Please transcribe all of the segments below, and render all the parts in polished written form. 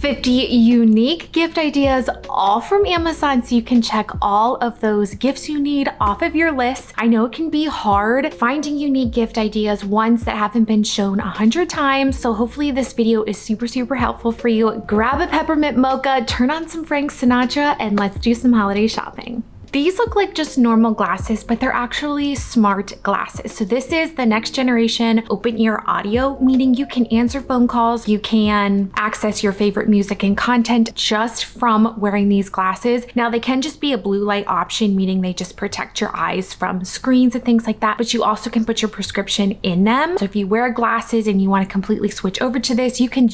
50 unique gift ideas, all from Amazon, so you can check all of those gifts you need off of your list. I know it can be hard finding unique gift ideas, ones that haven't been shown 100 times, so hopefully this video is super helpful for you. Grab a peppermint mocha, turn on some Frank Sinatra, and let's do some holiday shopping. These look like just normal glasses, but they're actually smart glasses. So this is the next generation open ear audio, meaning you can answer phone calls, you can access your favorite music and content just from wearing these glasses. Now they can just be a blue light option, meaning they just protect your eyes from screens and things like that, but you also can put your prescription in them. So if you wear glasses and you want to completely switch over to this, you can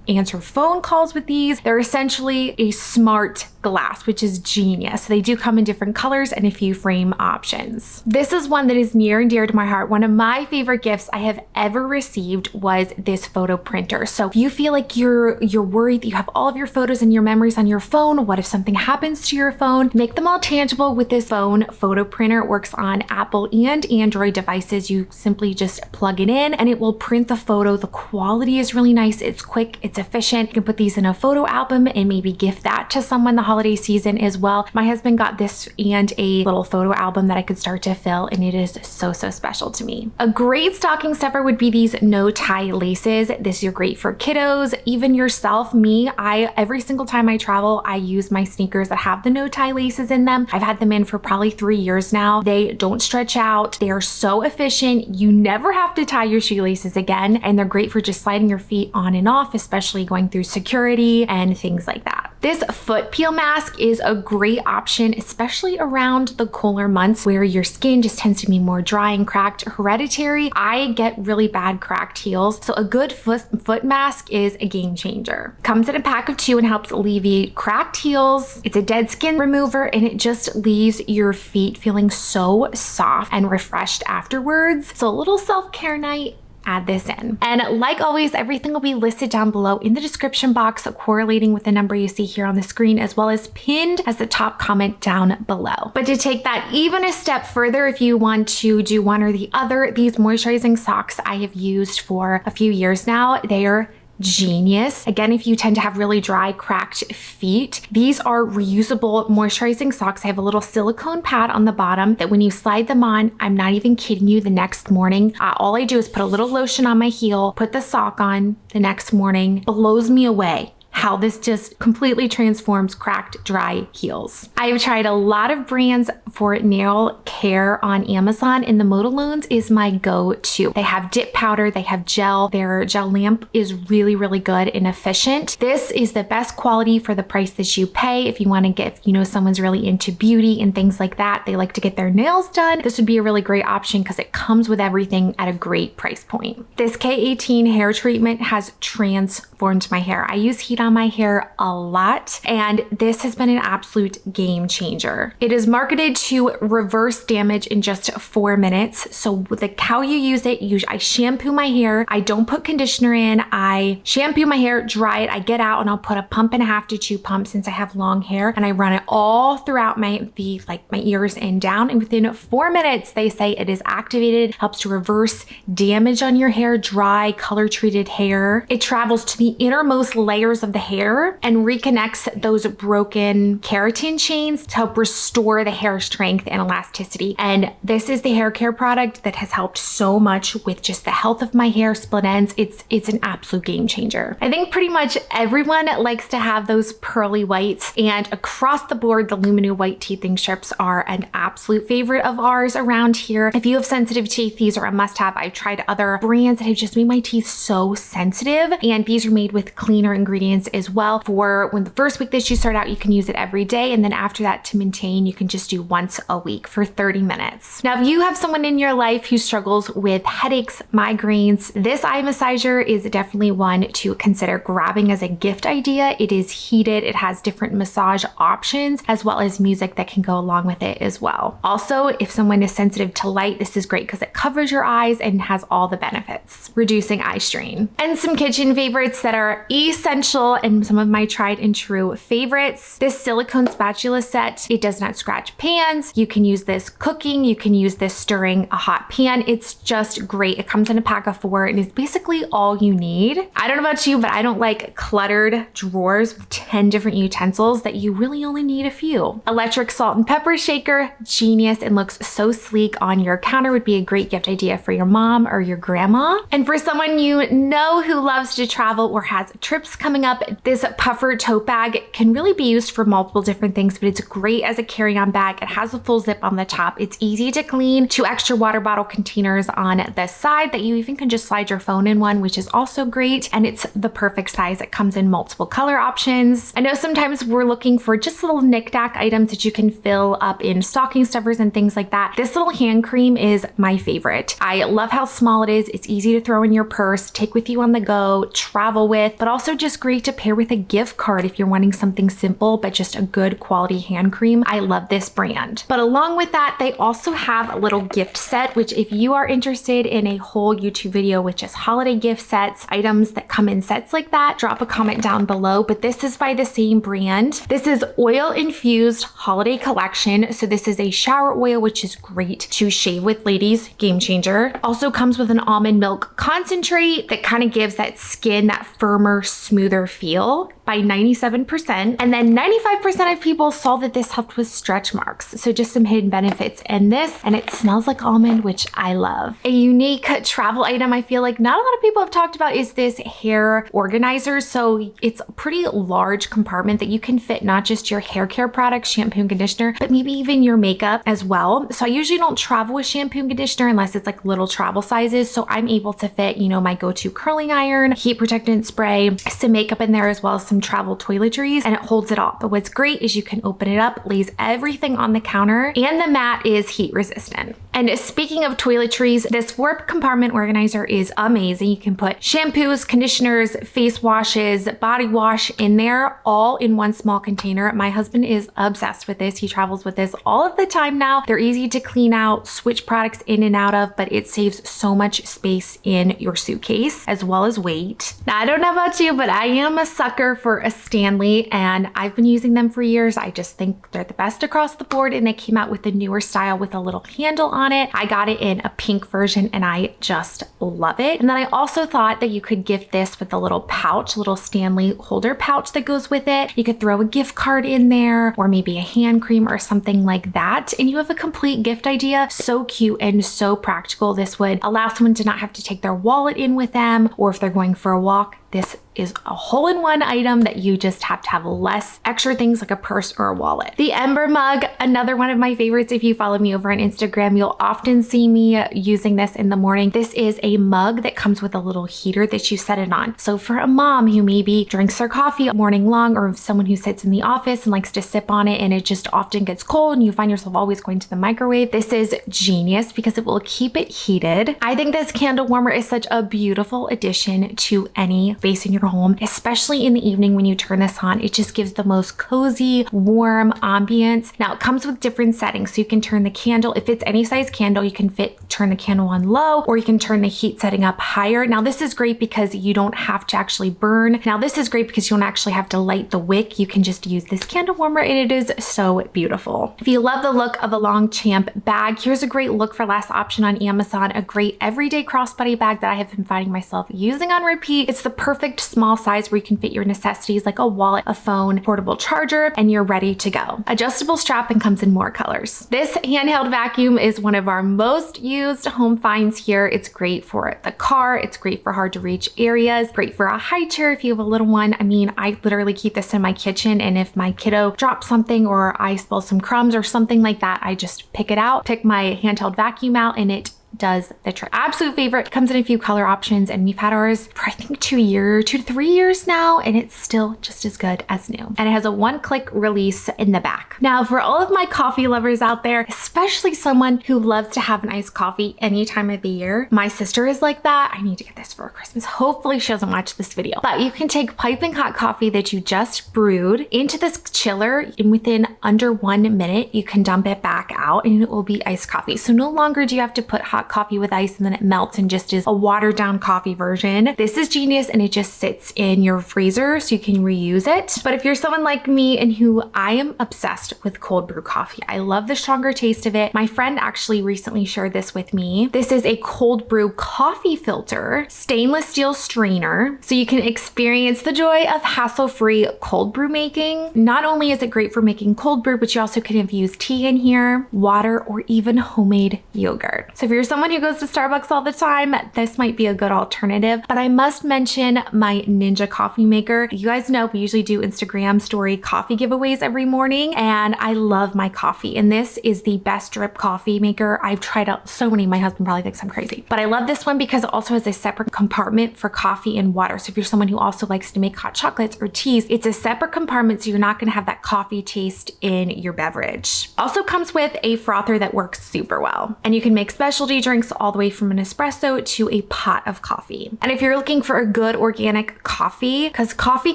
answer phone calls with these. They're essentially a smart glass, which is genius. They do come in different colors and a few frame options. This is one that is near and dear to my heart. One of my favorite gifts I have ever received was this photo printer. So if you feel like you're worried that you have all of your photos and your memories on your phone, what if something happens to your phone? Make them all tangible with this phone photo printer. It works on Apple and Android devices. You simply just plug it in and it will print the photo. The quality is really nice. It's quick, it's efficient. You can put these in a photo album and maybe gift that to someone the holiday season as well. My husband got this and a little photo album that I could start to fill, and it is so special to me. A great stocking stuffer would be these no tie laces. This is great for kiddos, even yourself. Every single time I travel, I use my sneakers that have the no tie laces in them. I've had them in for probably 3 years now. They don't stretch out. They are so efficient. You never have to tie your shoelaces again, and they're great for just sliding your feet on and off, especially going through security and things like that. This foot peel mask is a great option, especially around the cooler months where your skin just tends to be more dry and cracked. Hereditary, I get really bad cracked heels, so a good foot mask is a game changer. Comes in a pack of 2 and helps alleviate cracked heels. It's a dead skin remover and it just leaves your feet feeling so soft and refreshed afterwards. So a little self-care night, add this in. And like always, everything will be listed down below in the description box, correlating with the number you see here on the screen, as well as pinned as the top comment down below. But to take that even a step further, if you want to do one or the other, these moisturizing socks I have used for a few years now. They are genius. Again, if you tend to have really dry, cracked feet, these are reusable moisturizing socks. They have a little silicone pad on the bottom that when you slide them on, I'm not even kidding you, the next morning, all I do is put a little lotion on my heel, put the sock on the next morning, blows me away how this just completely transforms cracked, dry heels. I have tried a lot of brands for nail care on Amazon, and the Modalones is my go-to. They have dip powder, they have gel. Their gel lamp is really good and efficient. This is the best quality for the price that you pay. If you want to get, someone's really into beauty and things like that, they like to get their nails done, this would be a really great option because it comes with everything at a great price point. This K18 hair treatment has transformed my hair. I use heat on my hair a lot, and this has been an absolute game changer. It is marketed to reverse damage in just 4 minutes. So how you use it, I shampoo my hair, I don't put conditioner in, I shampoo my hair, dry it, I get out and I'll put a 1.5 to 2 pumps since I have long hair, and I run it all throughout my ears and down, and within 4 minutes they say it is activated, helps to reverse damage on your hair, dry, color treated hair. It travels to the innermost layers of the hair and reconnects those broken keratin chains to help restore the hair strength and elasticity. And this is the hair care product that has helped so much with just the health of my hair, split ends. It's an absolute game changer. I think pretty much everyone likes to have those pearly whites, and across the board, the Luminu white teething strips are an absolute favorite of ours around here. If you have sensitive teeth, these are a must-have. I've tried other brands that have just made my teeth so sensitive, and these are made with cleaner ingredients as well. For when the first week that you start out, you can use it every day, and then after that, to maintain, you can just do once a week for 30 minutes. Now, if you have someone in your life who struggles with headaches, migraines, this eye massager is definitely one to consider grabbing as a gift idea. It is heated, it has different massage options, as well as music that can go along with it as well. Also, if someone is sensitive to light, this is great because it covers your eyes and has all the benefits, reducing eye strain. And some kitchen favorites that are essential and some of my tried and true favorites. This silicone spatula set, it does not scratch pans. You can use this cooking. You can use this stirring a hot pan. It's just great. It comes in a pack of 4 and it's basically all you need. I don't know about you, but I don't like cluttered drawers with 10 different utensils that you really only need a few. Electric salt and pepper shaker, genius, and looks so sleek on your counter. Would be a great gift idea for your mom or your grandma. And for someone you know who loves to travel or has trips coming up, this puffer tote bag can really be used for multiple different things, but it's great as a carry-on bag. It has a full zip on the top. It's easy to clean. 2 extra water bottle containers on the side that you even can just slide your phone in one, which is also great. And it's the perfect size. It comes in multiple color options. I know sometimes we're looking for just little knick-knack items that you can fill up in stocking stuffers and things like that. This little hand cream is my favorite. I love how small it is. It's easy to throw in your purse, take with you on the go, travel with, but also just great to pair with a gift card if you're wanting something simple, but just a good quality hand cream. I love this brand. But along with that, they also have a little gift set, which if you are interested in a whole YouTube video with just holiday gift sets, items that come in sets like that, drop a comment down below. But this is by the same brand. This is oil infused holiday collection. So this is a shower oil, which is great to shave with, ladies, game changer. Also comes with an almond milk concentrate that kind of gives that skin that firmer, smoother feel by 97%. And then 95% of people saw that this helped with stretch marks. So just some hidden benefits in this, and it smells like almond, which I love. A unique travel item I feel like not a lot of people have talked about is this hair organizer. So it's a pretty large compartment that you can fit not just your hair care products, shampoo and conditioner, but maybe even your makeup as well. So I usually don't travel with shampoo and conditioner unless it's like little travel sizes. So I'm able to fit, you know, my go-to curling iron, heat protectant spray, some makeup in there, as well as some travel toiletries, and it holds it all. But what's great is you can open it up, lays everything on the counter, and the mat is heat resistant. And speaking of toiletries, this warp compartment organizer is amazing. You can put shampoos, conditioners, face washes, body wash in there, all in one small container. My husband is obsessed with this. He travels with this all of the time now. They're easy to clean out, switch products in and out of, but it saves so much space in your suitcase as well as weight. Now, I don't know about you, but I am a sucker for a Standle, and I've been using them for years. I just think they're the best across the board, and they came out with a newer style with a little handle on it. I got it in a pink version and I just love it. And then I also thought that you could gift this with a little pouch, little Standle holder pouch that goes with it. You could throw a gift card in there or maybe a hand cream or something like that, and you have a complete gift idea. So cute and so practical. This would allow someone to not have to take their wallet in with them, or if they're going for a walk, this is a hole-in-one item that you just have to have less extra things like a purse or a wallet. The Ember Mug, another one of my favorites. If you follow me over on Instagram, you'll often see me using this in the morning. This is a mug that comes with a little heater that you set it on. So for a mom who maybe drinks their coffee morning long, or someone who sits in the office and likes to sip on it and it just often gets cold and you find yourself always going to the microwave, this is genius because it will keep it heated. I think this candle warmer is such a beautiful addition to any space in your home, especially in the evening when you turn this on. It just gives the most cozy, warm ambience. Now it comes with different settings, so you can turn the candle, if it's any size candle, you can turn the candle on low, or you can turn the heat setting up higher. Now this is great because you don't have to actually burn. Now this is great because you don't actually have to light the wick. You can just use this candle warmer and it is so beautiful. If you love the look of a Longchamp bag, here's a great look for less option on Amazon, a great everyday crossbody bag that I have been finding myself using on repeat. It's the perfect small size where you can fit your necessities like a wallet, a phone, portable charger, and you're ready to go. Adjustable strap and comes in more colors. This handheld vacuum is one of our most used home finds here. It's great for the car. It's great for hard to reach areas, great for a high chair if you have a little one. I mean, I literally keep this in my kitchen, and if my kiddo drops something or I spill some crumbs or something like that, I just pick it out, pick my handheld vacuum out, and it does the trick. Absolute favorite. Comes in a few color options, and we've had ours for I think 2 to 3 years now, and it's still just as good as new. And it has a one-click release in the back. Now, for all of my coffee lovers out there, especially someone who loves to have an iced coffee any time of the year, my sister is like that. I need to get this for Christmas. Hopefully she doesn't watch this video. But you can take piping hot coffee that you just brewed into this chiller, and within under 1 minute, you can dump it back out and it will be iced coffee. So no longer do you have to put hot hot coffee with ice and then it melts and just is a watered down coffee version. This is genius and it just sits in your freezer so you can reuse it. But if you're someone like me and who I am obsessed with cold brew coffee, I love the stronger taste of it. My friend actually recently shared this with me. This is a cold brew coffee filter, stainless steel strainer, so you can experience the joy of hassle-free cold brew making. Not only is it great for making cold brew, but you also can infuse tea in here, water, or even homemade yogurt. So if you're someone who goes to Starbucks all the time, this might be a good alternative. But I must mention my Ninja coffee maker. You guys know we usually do Instagram story coffee giveaways every morning, and I love my coffee. And this is the best drip coffee maker. I've tried out so many. My husband probably thinks I'm crazy, but I love this one because it also has a separate compartment for coffee and water. So if you're someone who also likes to make hot chocolates or teas, it's a separate compartment so you're not going to have that coffee taste in your beverage. Also comes with a frother that works super well. And you can make specialty drinks all the way from an espresso to a pot of coffee. And if you're looking for a good organic coffee, because coffee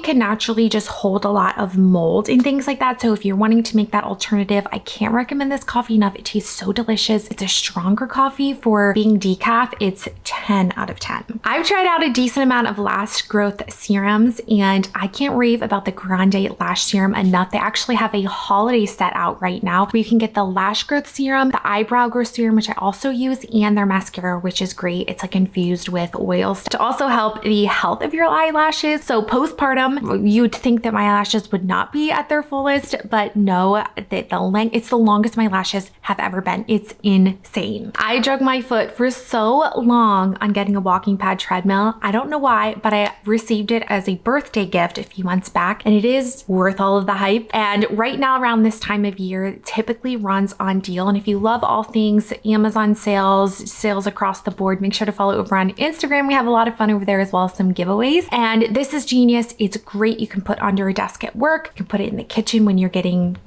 can naturally just hold a lot of mold and things like that. So if you're wanting to make that alternative, I can't recommend this coffee enough. It tastes so delicious. It's a stronger coffee for being decaf. It's 10 out of 10. I've tried out a decent amount of lash growth serums and I can't rave about the Grande Lash Serum enough. They actually have a holiday set out right now where you can get the lash growth serum, the eyebrow growth serum, which I also use, and their mascara, which is great. It's like infused with oils to also help the health of your eyelashes. So postpartum, you'd think that my eyelashes would not be at their fullest, but no, it's the longest my lashes have ever been. It's insane. I drug my foot for so long on getting a walking pad treadmill. I don't know why, but I received it as a birthday gift a few months back, and it is worth all of the hype. And right now, around this time of year, it typically runs on deal. And if you love all things Amazon sales across the board, make sure to follow over on Instagram. We have a lot of fun over there as well as some giveaways. And this is genius. It's great. You can put under a desk at work. You can put it in the kitchen when you're getting,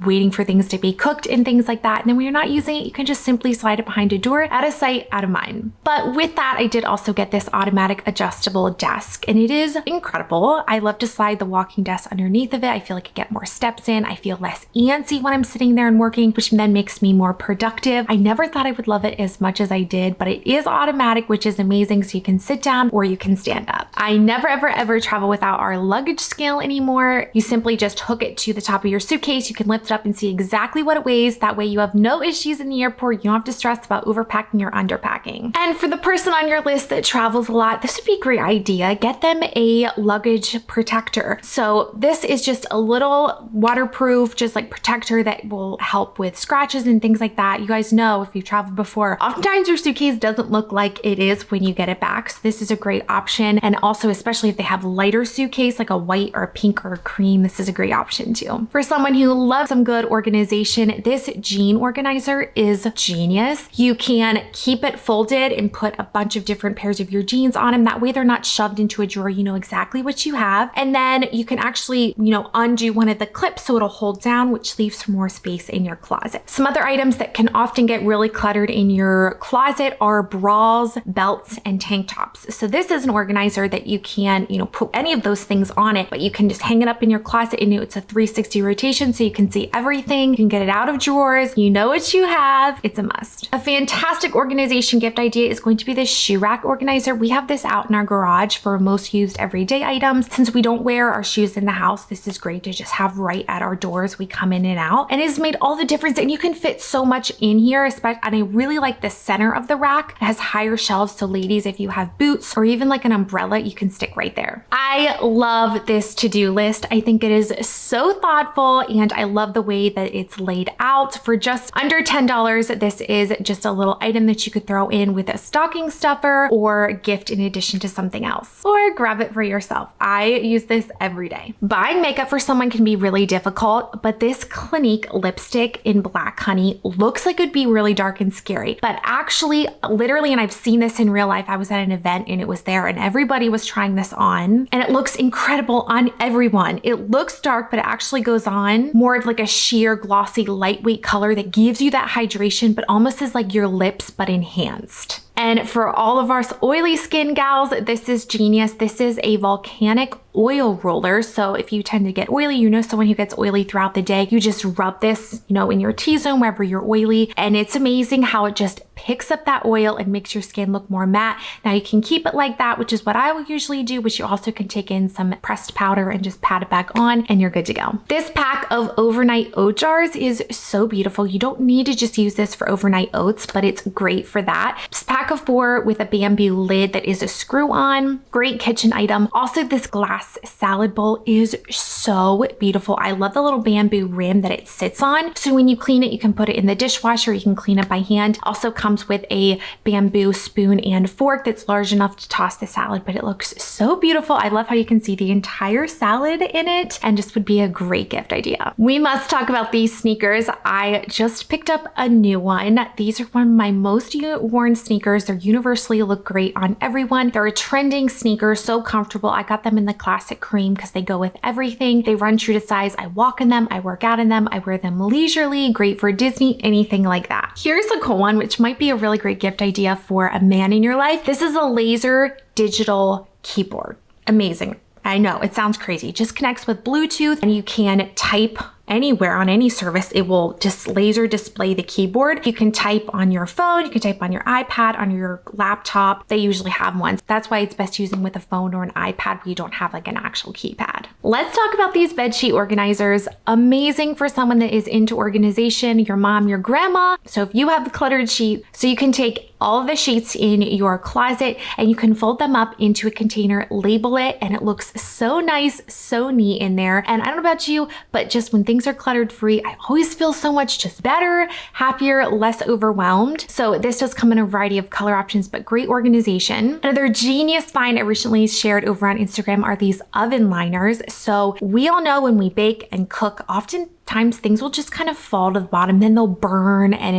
waiting for things to be cooked and things like that. And then when you're not using it, you can just simply slide it behind a door, out of sight, out of mind. But with that, I did also get this automatic adjustable desk, and it is incredible. I love to slide the walking desk underneath of it. I feel like I get more steps in. I feel less antsy when I'm sitting there and working, which then makes me more productive. I never thought I would love it as much as I did, but it is automatic, which is amazing. So you can sit down or you can stand up. I never, ever travel without our luggage scale anymore. You simply just hook it to the top of your suitcase. You can lift it up and see exactly what it weighs. That way you have no issues in the airport. You don't have to stress about overpacking or underpacking. And for the person on your list that travels a lot, this would be a great idea. Get them a luggage protector. So this is just a little waterproof, just like protector that will help with scratches and things like that. You guys know if you've traveled before, oftentimes your suitcase doesn't look like it is when you get it back. So this is a great option. And also, especially if they have lighter suitcase, like a white or a pink or a cream, this is a great option too. For someone who loves some good organization, this jean organizer is genius. You can keep it folded and put a bunch of different pairs of your jeans on them. That way they're not shoved into a drawer. You know exactly what you have. And then you can actually, undo one of the clips so it'll hold down, which leaves more space in your closet. Some other items that can often get really cluttered in your closet are bras, belts, and tank tops. So this is an organizer that you can, put any of those things on it, but you can just hang it up in your closet and it's a 360 rotation so you can see everything. You can get it out of drawers. You know what you have. It's a must. A fantastic organization gift idea is going to be this shoe rack organizer. We have this out in our garage for most used everyday items. Since we don't wear our shoes in the house, this is great to just have right at our doors. We come in and out, and it's made all the difference. And you can fit so much in here, especially, and I really like the center of the rack. It has higher shelves, so ladies, if you have boots or even like an umbrella, you can stick right there. I love this to-do list. I think it is so thoughtful, and I love the way that it's laid out. For just under $10, this is just a little item that you could throw in with a stocking stuffer or gift in addition to something else, or grab it for yourself. I use this every day. Buying makeup for someone can be really difficult, but this Clinique lipstick in Black Honey looks like it'd be really dark and scary, but actually, literally, and I've seen this in real life, I was at an event and it was there and everybody was trying this on, and it looks incredible on everyone. It looks dark, but it actually goes on more of like a sheer, glossy, lightweight color that gives you that hydration, but almost is like your lips, but enhanced. And for all of our oily skin gals, this is genius. This is a volcanic oil roller. So if you tend to get oily, someone who gets oily throughout the day, you just rub this, in your T-zone, wherever you're oily. And it's amazing how it just picks up that oil and makes your skin look more matte. Now you can keep it like that, which is what I will usually do, but you also can take in some pressed powder and just pat it back on and you're good to go. This pack of overnight oat jars is so beautiful. You don't need to just use this for overnight oats, but it's great for that. It's a pack of 4 with a bamboo lid that is a screw on. Great kitchen item. Also, this glass salad bowl is so beautiful. I love the little bamboo rim that it sits on. So when you clean it, you can put it in the dishwasher, you can clean it by hand. Also comes with a bamboo spoon and fork that's large enough to toss the salad, but it looks so beautiful. I love how you can see the entire salad in it and just would be a great gift idea. We must talk about these sneakers. I just picked up a new one. These are one of my most worn sneakers. They're universally look great on everyone. They're a trending sneaker, so comfortable. I got them in the classic cream because they go with everything. They run true to size. I walk in them, I work out in them, I wear them leisurely, great for Disney, anything like that. Here's a cool one, which might be a really great gift idea for a man in your life. This is a laser digital keyboard. Amazing. I know, it sounds crazy. It just connects with Bluetooth and you can type anywhere on any service. It will just laser display the keyboard. You can type on your phone, you can type on your iPad, on your laptop. They usually have ones. That's why it's best using with a phone or an iPad where you don't have like an actual keypad. Let's talk about these bedsheet organizers. Amazing for someone that is into organization, your mom, your grandma. So if you have the cluttered sheet, so you can take all of the sheets in your closet and you can fold them up into a container, label it, and it looks so nice, so neat in there. And I don't know about you, but just when things are cluttered free, I always feel so much just better, happier, less overwhelmed. So this does come in a variety of color options, but great organization. Another genius find I recently shared over on Instagram are these oven liners. So we all know when we bake and cook, oftentimes things will just kind of fall to the bottom, then they'll burn and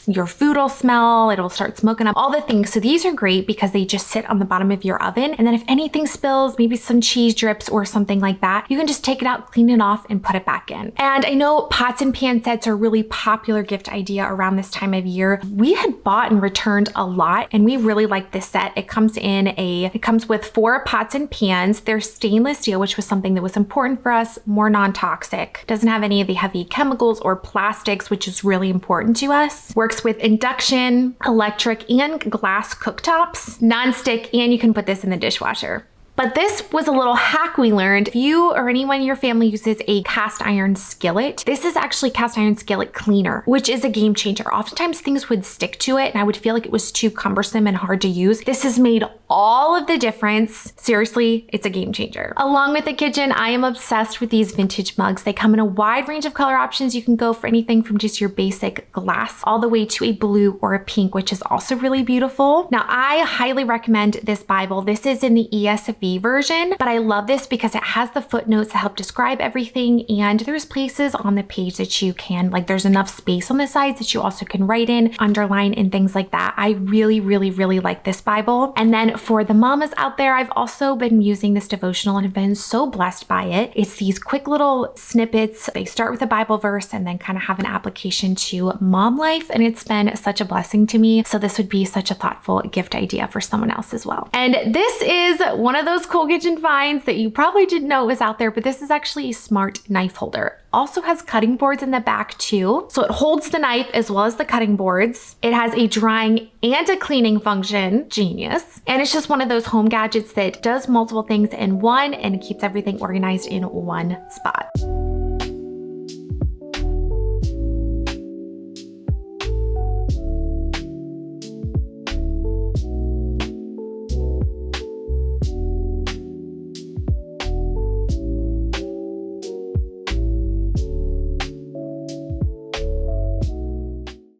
your food will smell, it'll start smoking up, all the things. So these are great because they just sit on the bottom of your oven. And then if anything spills, maybe some cheese drips or something like that, you can just take it out, clean it off and put it back in. And I know pots and pan sets are a really popular gift idea around this time of year. We had bought and returned a lot and we really like this set. It comes with 4 pots and pans. They're stainless steel, which was something that was important for us, more non-toxic. Doesn't have any of the heavy chemicals or plastics, which is really important to us. Works with induction, electric, and glass cooktops, non-stick, and you can put this in the dishwasher. But this was a little hack we learned. If you or anyone in your family uses a cast iron skillet, this is actually cast iron skillet cleaner, which is a game changer. Oftentimes things would stick to it and I would feel like it was too cumbersome and hard to use. This has made all of the difference. Seriously, it's a game changer. Along with the kitchen, I am obsessed with these vintage mugs. They come in a wide range of color options. You can go for anything from just your basic glass all the way to a blue or a pink, which is also really beautiful. Now, I highly recommend this Bible. This is in the ESV version, but I love this because it has the footnotes that help describe everything, and there's places on the page that you can, like there's enough space on the sides that you also can write in, underline, and things like that. I really, really, really like this Bible. And then for the mamas out there, I've also been using this devotional and have been so blessed by it. It's these quick little snippets. They start with a Bible verse and then kind of have an application to mom life, and it's been such a blessing to me. So this would be such a thoughtful gift idea for someone else as well. And this is one of those cool kitchen finds that you probably didn't know was out there, but this is actually a smart knife holder. Also has cutting boards in the back too. So it holds the knife as well as the cutting boards. It has a drying and a cleaning function. Genius. And it's just one of those home gadgets that does multiple things in one and keeps everything organized in one spot.